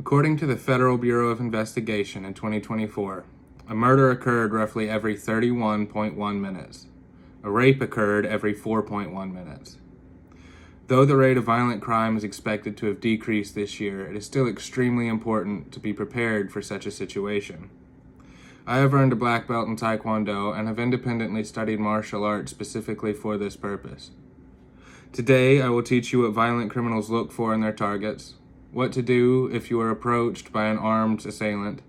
According to the Federal Bureau of Investigation in 2024, a murder occurred roughly every 31.1 minutes. A rape occurred every 4.1 minutes. Though the rate of violent crime is expected to have decreased this year, it is still extremely important to be prepared for such a situation. I have earned a black belt in Taekwondo and have independently studied martial arts specifically for this purpose. Today, I will teach you what violent criminals look for in their targets, what to do if you are approached by an armed assailant,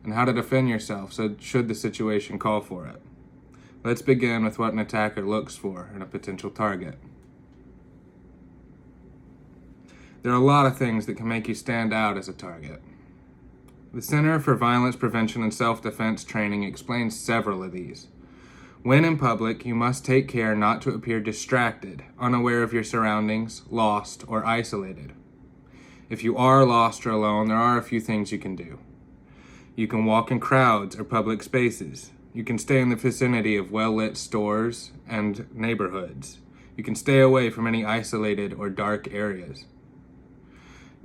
and how to defend yourself should the situation call for it. Let's begin with what an attacker looks for in a potential target. There are a lot of things that can make you stand out as a target. The Center for Violence Prevention and Self-Defense Training explains several of these. When in public, you must take care not to appear distracted, unaware of your surroundings, lost, or isolated. If you are lost or alone, there are a few things you can do. You can walk in crowds or public spaces. You can stay in the vicinity of well-lit stores and neighborhoods. You can stay away from any isolated or dark areas.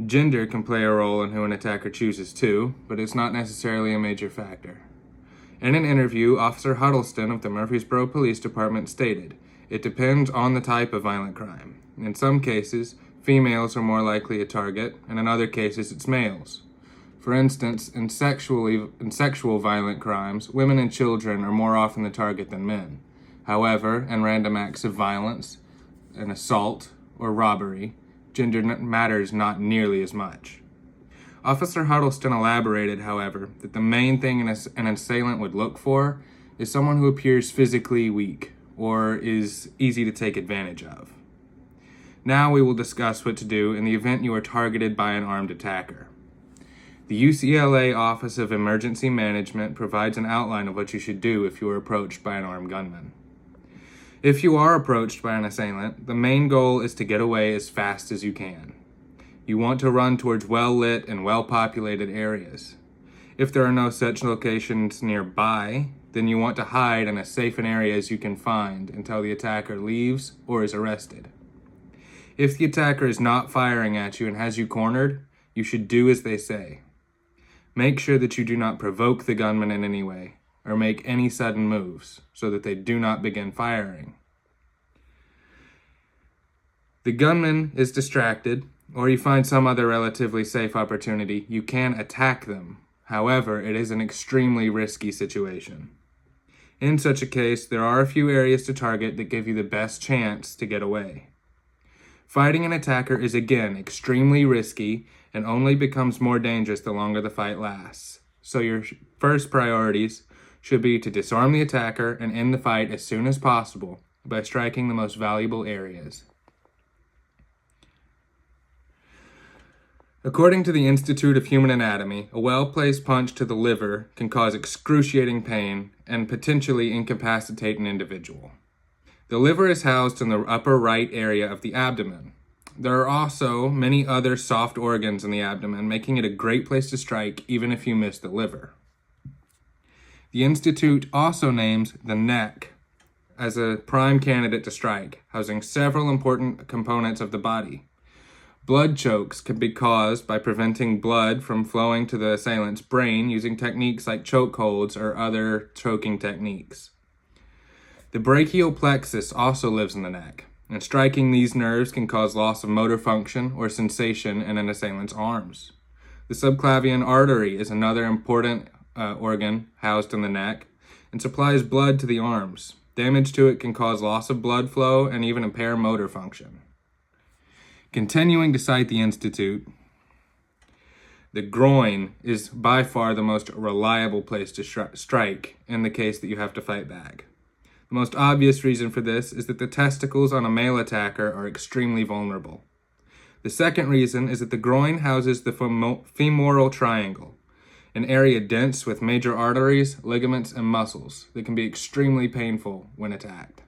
Gender can play a role in who an attacker chooses too, but it's not necessarily a major factor. In an interview, Officer Huddleston of the Murfreesboro Police Department stated, "It depends on the type of violent crime. In some cases, females are more likely a target, and in other cases, it's males. For instance, in sexual violent crimes, women and children are more often the target than men. However, in random acts of violence, an assault, or robbery, gender matters not nearly as much." Officer Huddleston elaborated, however, that the main thing an assailant would look for is someone who appears physically weak or is easy to take advantage of. Now we will discuss what to do in the event you are targeted by an armed attacker. The UCLA Office of Emergency Management provides an outline of what you should do if you are approached by an armed gunman. If you are approached by an assailant, the main goal is to get away as fast as you can. You want to run towards well-lit and well-populated areas. If there are no such locations nearby, then you want to hide in as safe an area as you can find until the attacker leaves or is arrested. If the attacker is not firing at you and has you cornered, you should do as they say. Make sure that you do not provoke the gunman in any way or make any sudden moves so that they do not begin firing. The gunman is distracted, or you find some other relatively safe opportunity, you can attack them. However, it is an extremely risky situation. In such a case, there are a few areas to target that give you the best chance to get away. Fighting an attacker is again extremely risky and only becomes more dangerous the longer the fight lasts. So your first priorities should be to disarm the attacker and end the fight as soon as possible by striking the most valuable areas. According to the Institute of Human Anatomy, a well-placed punch to the liver can cause excruciating pain and potentially incapacitate an individual. The liver is housed in the upper right area of the abdomen. There are also many other soft organs in the abdomen, making it a great place to strike even if you miss the liver. The Institute also names the neck as a prime candidate to strike, housing several important components of the body. Blood chokes can be caused by preventing blood from flowing to the assailant's brain using techniques like chokeholds or other choking techniques. The brachial plexus also lives in the neck, and striking these nerves can cause loss of motor function or sensation in an assailant's arms. The subclavian artery is another important organ housed in the neck and supplies blood to the arms. Damage to it can cause loss of blood flow and even impair motor function. Continuing to cite the Institute, the groin is by far the most reliable place to strike in the case that you have to fight back. The most obvious reason for this is that the testicles on a male attacker are extremely vulnerable. The second reason is that the groin houses the femoral triangle, an area dense with major arteries, ligaments, and muscles that can be extremely painful when attacked.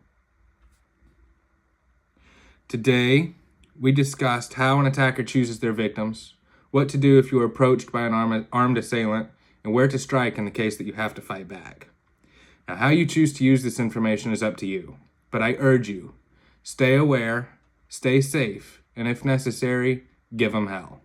Today, we discussed how an attacker chooses their victims, what to do if you are approached by an armed assailant, and where to strike in the case that you have to fight back. Now, how you choose to use this information is up to you, but I urge you, stay aware, stay safe, and if necessary, give them hell.